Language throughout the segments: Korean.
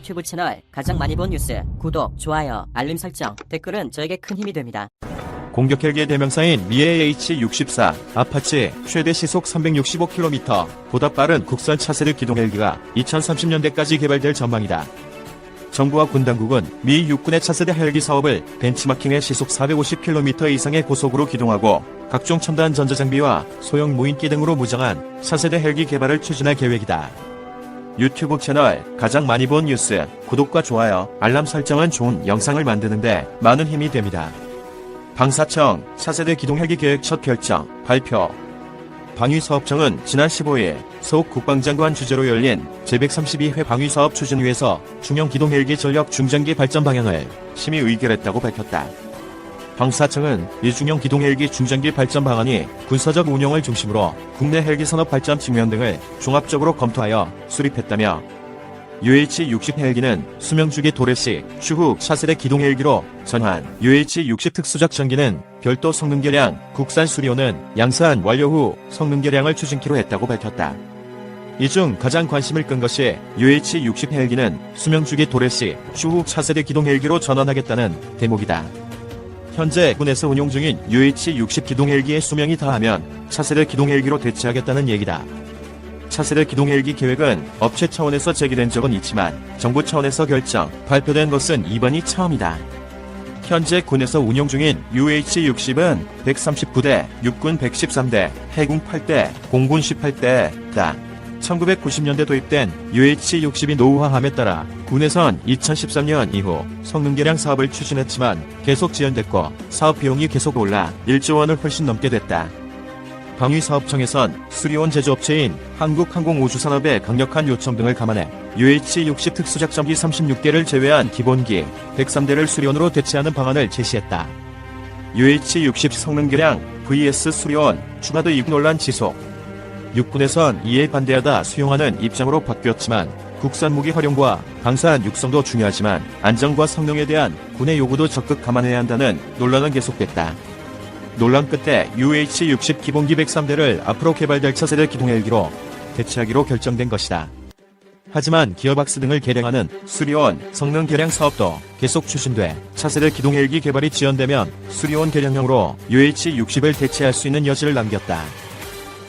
유튜브 채널 가장 많이 본 뉴스, 구독, 좋아요, 알림 설정, 댓글은 저에게 큰 힘이 됩니다. 공격 헬기의 대명사인 미에이 H-64 아파치 최대 시속 365km 보다 빠른 국산 차세대 기동 헬기가 2030년대까지 개발될 전망이다. 정부와 군 당국은 미 육군의 차세대 헬기 사업을 벤치마킹의 시속 450km 이상의 고속으로 기동하고 각종 첨단 전자장비와 소형 무인기 등으로 무장한 차세대 헬기 개발을 추진할 계획이다. 유튜브 채널 가장 많이 본 뉴스, 구독과 좋아요, 알람 설정은 좋은 영상을 만드는데 많은 힘이 됩니다. 방사청 차세대 기동 헬기 계획 첫 결정 발표. 방위사업청은 지난 15일 서욱 국방장관 주재로 열린 제132회 방위사업 추진위에서 중형 기동 헬기 전력 중장기 발전 방향을 심의 의결했다고 밝혔다. 방사청은 이 중형 기동 헬기 중장기 발전 방안이 군사적 운용을 중심으로 국내 헬기 산업 발전 측면 등을 종합적으로 검토하여 수립했다며 UH-60 헬기는 수명주기 도래식 추후 차세대 기동 헬기로 전환, UH-60 특수작전기는 별도 성능계량, 국산 수리온은 양산 완료 후 성능계량을 추진키로 했다고 밝혔다. 이 중 가장 관심을 끈 것이 UH-60 헬기는 수명주기 도래식 추후 차세대 기동 헬기로 전환하겠다는 대목이다. 현재 군에서 운용 중인 UH-60 기동 헬기의 수명이 다하면 차세대 기동 헬기로 대체하겠다는 얘기다. 차세대 기동 헬기 계획은 업체 차원에서 제기된 적은 있지만 정부 차원에서 결정, 발표된 것은 이번이 처음이다. 현재 군에서 운용 중인 UH-60은 139대, 육군 113대, 해군 8대, 공군 18대다. 1990년대 도입된 UH-60이 노후화함에 따라 군에선 2013년 이후 성능계량 사업을 추진했지만 계속 지연됐고 사업 비용이 계속 올라 1조 원을 훨씬 넘게 됐다. 방위사업청에선 수리온 제조업체인 한국항공우주산업의 강력한 요청 등을 감안해 UH-60 특수작전기 36개를 제외한 기본기 103대를 수리온으로 대체하는 방안을 제시했다. UH-60 성능계량 vs 수리온 추가 도입 논란 지속. 육군에선 이에 반대하다 수용하는 입장으로 바뀌었지만 국산 무기 활용과 방산 육성도 중요하지만 안정과 성능에 대한 군의 요구도 적극 감안해야 한다는 논란은 계속됐다. 논란 끝에 UH-60 기본기 103대를 앞으로 개발될 차세대 기동 헬기로 대체하기로 결정된 것이다. 하지만 기어박스 등을 개량하는 수리온 성능 개량 사업도 계속 추진돼 차세대 기동 헬기 개발이 지연되면 수리온 개량형으로 UH-60을 대체할 수 있는 여지를 남겼다.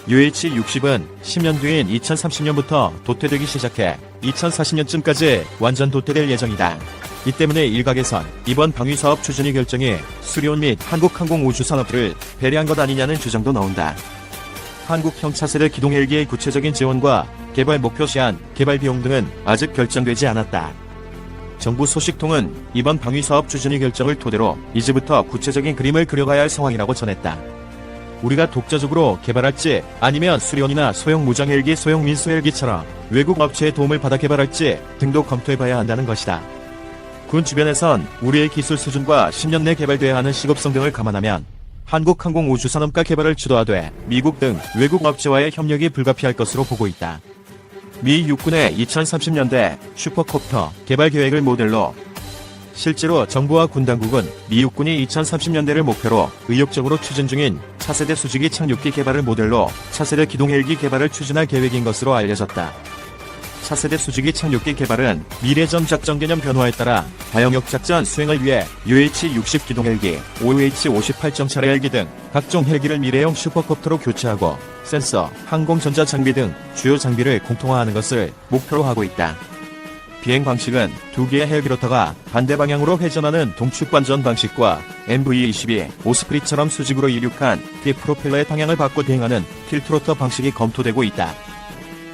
UH-60은 10년 뒤인 2030년부터 도태되기 시작해 2040년쯤까지 완전 도태될 예정이다. 이 때문에 일각에선 이번 방위사업 추진위 결정이 수리온 및 한국항공우주산업을 배려한 것 아니냐는 주장도 나온다. 한국형 차세대 기동 헬기의 구체적인 지원과 개발 목표 시한, 개발 비용 등은 아직 결정되지 않았다. 정부 소식통은 이번 방위사업 추진위 결정을 토대로 이제부터 구체적인 그림을 그려가야 할 상황이라고 전했다. 우리가 독자적으로 개발할지 아니면 수리온이나 소형 무장 헬기, 소형 민수 헬기처럼 외국 업체의 도움을 받아 개발할지 등도 검토해봐야 한다는 것이다. 군 주변에선 우리의 기술 수준과 10년 내 개발돼야 하는 시급성 등을 감안하면 한국항공우주산업과 개발을 주도하되 미국 등 외국 업체와의 협력이 불가피할 것으로 보고 있다. 미 육군의 2030년대 슈퍼콥터 개발 계획을 모델로 실제로 정부와 군 당국은 미 육군이 2030년대를 목표로 의욕적으로 추진 중인 차세대 수직이 착륙기 개발을 모델로 차세대 기동 헬기 개발을 추진할 계획인 것으로 알려졌다. 차세대 수직이 착륙기 개발은 미래전 작전 개념 변화에 따라 다영역 작전 수행을 위해 UH-60 기동 헬기, OH-58 정찰 헬기 등 각종 헬기를 미래형 슈퍼콥터로 교체하고 센서, 항공 전자 장비 등 주요 장비를 공통화하는 것을 목표로 하고 있다. 비행 방식은 두 개의 헬기로터가 반대 방향으로 회전하는 동축반전 방식과 MV-22 오스프리처럼 수직으로 이륙한 T-프로펠러의 방향을 바꿔 대행하는 틸트로터 방식이 검토되고 있다.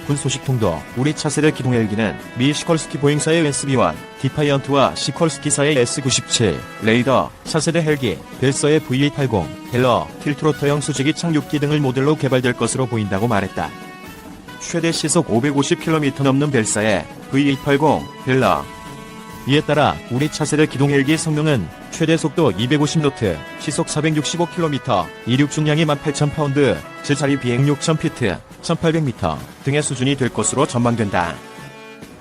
군 소식통도 우리 차세대 기동 헬기는 미 시컬스키 보잉사의 SB-1, 디파이언트와 시컬스키사의 S-97, 레이더, 차세대 헬기, 벨서의 VA-80, 벨러, 틸트로터형 수직이 착륙기 등을 모델로 개발될 것으로 보인다고 말했다. 최대 시속 550km 넘는 벨사의 VA-80, 벨러. 이에 따라 우리 차세대 기동 헬기의 성능은 최대 속도 250노트, 시속 465km, 이륙 중량이 18,000파운드, 제자리 비행 6,000피트, 1,800m 등의 수준이 될 것으로 전망된다.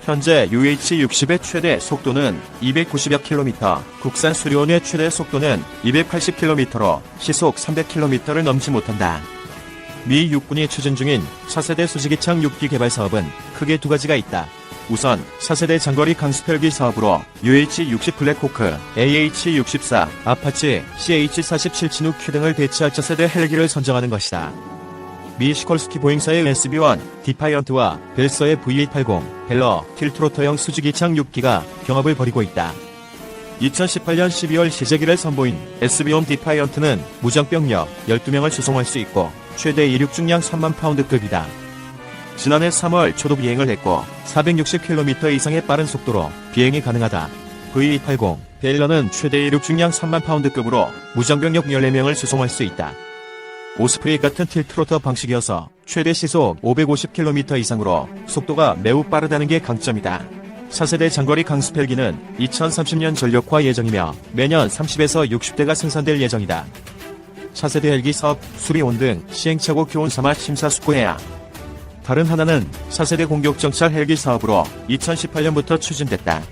현재 UH-60의 최대 속도는 290여 km, 국산 수리온의 최대 속도는 280km로 시속 300km를 넘지 못한다. 미 육군이 추진 중인 차세대 수직이착 6기 개발 사업은 크게 두 가지가 있다. 우선 차세대 장거리 강습 헬기 사업으로 UH-60 블랙호크, AH-64, 아파치, CH-47 치누크 등을 대체할 차세대 헬기를 선정하는 것이다. 미 시콜스키 보잉사의 SB-1, 디파이언트와 벨서의 V-80, 벨러, 틸트로터형 수직이창 6기가 경합을 벌이고 있다. 2018년 12월 시제기를 선보인 SB-1 디파이언트는 무장병력 12명을 수송할 수 있고 최대 이륙 중량 3만 파운드급이다. 지난해 3월 초도 비행을 했고 460km 이상의 빠른 속도로 비행이 가능하다. V-80, 벨러는 최대 이륙 중량 3만 파운드급으로 무장병력 14명을 수송할 수 있다. 오스프레이 같은 틸트로터 방식이어서 최대 시속 550km 이상으로 속도가 매우 빠르다는 게 강점이다. 차세대 장거리 강습 헬기는 2030년 전력화 예정이며 매년 30에서 60대가 생산될 예정이다. 차세대 헬기 사업, 수리온 등 시행착오 교훈 삼아 심사숙고해야. 다른 하나는 차세대 공격정찰 헬기 사업으로 2018년부터 추진됐다.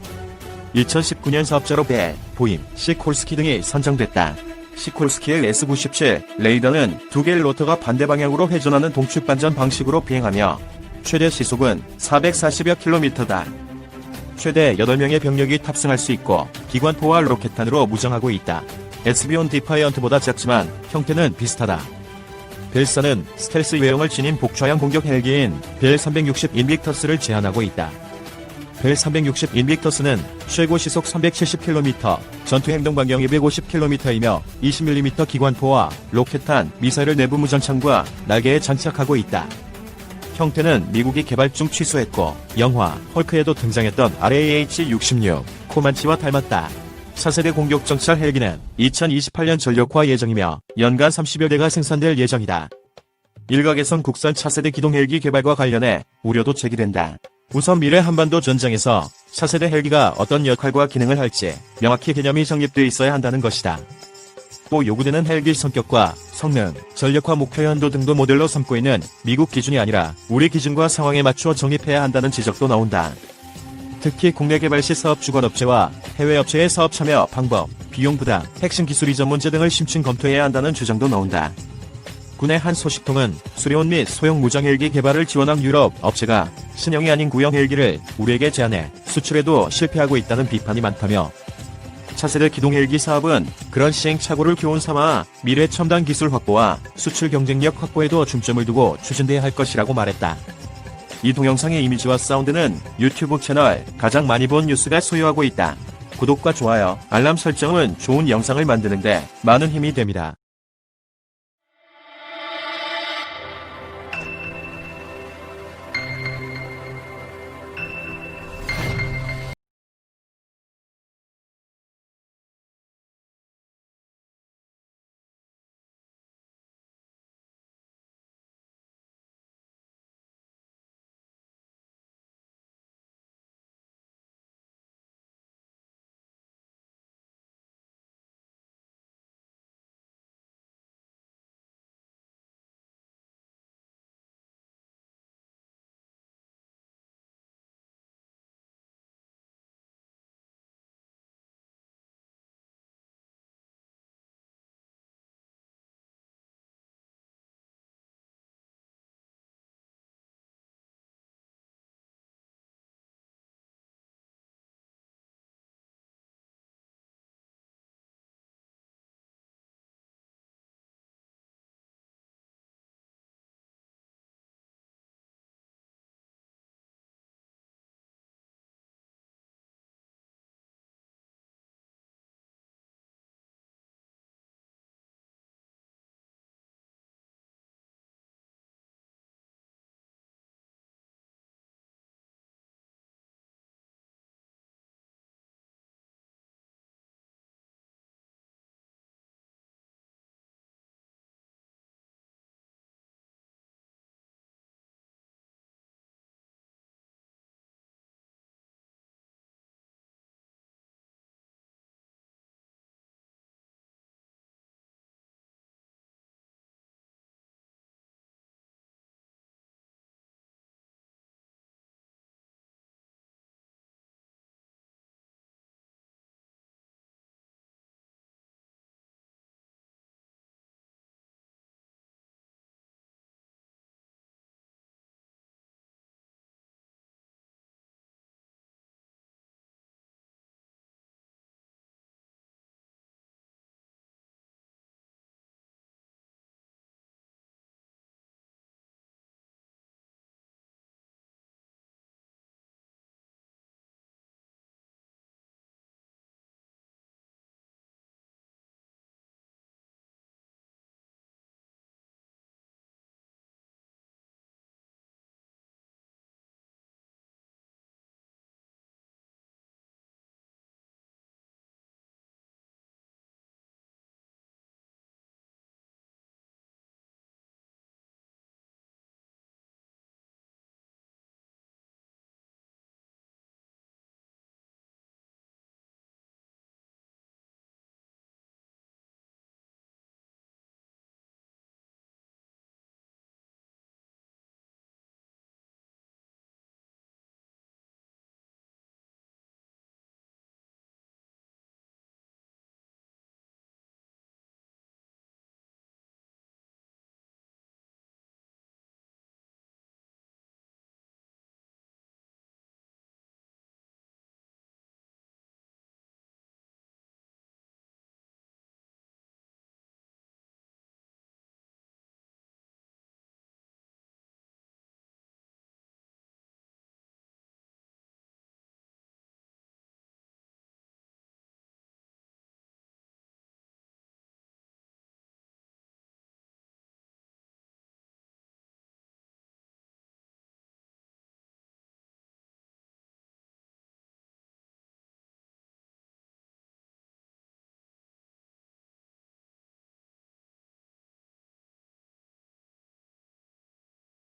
2019년 사업자로 배, 보임, 시콜스키 등이 선정됐다. 시콜스키의 S-97 레이더는 두 개의 로터가 반대 방향으로 회전하는 동축 반전 방식으로 비행하며 최대 시속은 440여 킬로미터다. 최대 8명의 병력이 탑승할 수 있고 기관포와 로켓탄으로 무장하고 있다. SB-1 디파이언트보다 작지만 형태는 비슷하다. 벨사는 스텔스 외형을 지닌 복좌형 공격 헬기인 벨 360 인빅터스를 제한하고 있다. 벨 360 인빅터스는 최고 시속 370km, 전투 행동 반경 250km이며 20mm 기관포와 로켓탄, 미사일 내부 무전창과 날개에 장착하고 있다. 형태는 미국이 개발 중 취소했고 영화 헐크에도 등장했던 RAH-66 코만치와 닮았다. 차세대 공격 정찰 헬기는 2028년 전력화 예정이며 연간 30여 대가 생산될 예정이다. 일각에선 국산 차세대 기동 헬기 개발과 관련해 우려도 제기된다. 우선 미래 한반도 전장에서 차세대 헬기가 어떤 역할과 기능을 할지 명확히 개념이 정립되어 있어야 한다는 것이다. 또 요구되는 헬기 성격과 성능, 전력화 목표 연도 등도 모델로 삼고 있는 미국 기준이 아니라 우리 기준과 상황에 맞추어 정립해야 한다는 지적도 나온다. 특히 국내 개발 시 사업 주관업체와 해외 업체의 사업 참여 방법, 비용 부담, 핵심 기술 이전 문제 등을 심층 검토해야 한다는 주장도 나온다. 군의 한 소식통은 수리온 및 소형 무장 헬기 개발을 지원한 유럽 업체가 신형이 아닌 구형 헬기를 우리에게 제안해 수출에도 실패하고 있다는 비판이 많다며 차세대 기동 헬기 사업은 그런 시행착오를 교훈 삼아 미래 첨단 기술 확보와 수출 경쟁력 확보에도 중점을 두고 추진돼야 할 것이라고 말했다. 이 동영상의 이미지와 사운드는 유튜브 채널 가장 많이 본 뉴스가 소유하고 있다. 구독과 좋아요, 알람 설정은 좋은 영상을 만드는데 많은 힘이 됩니다.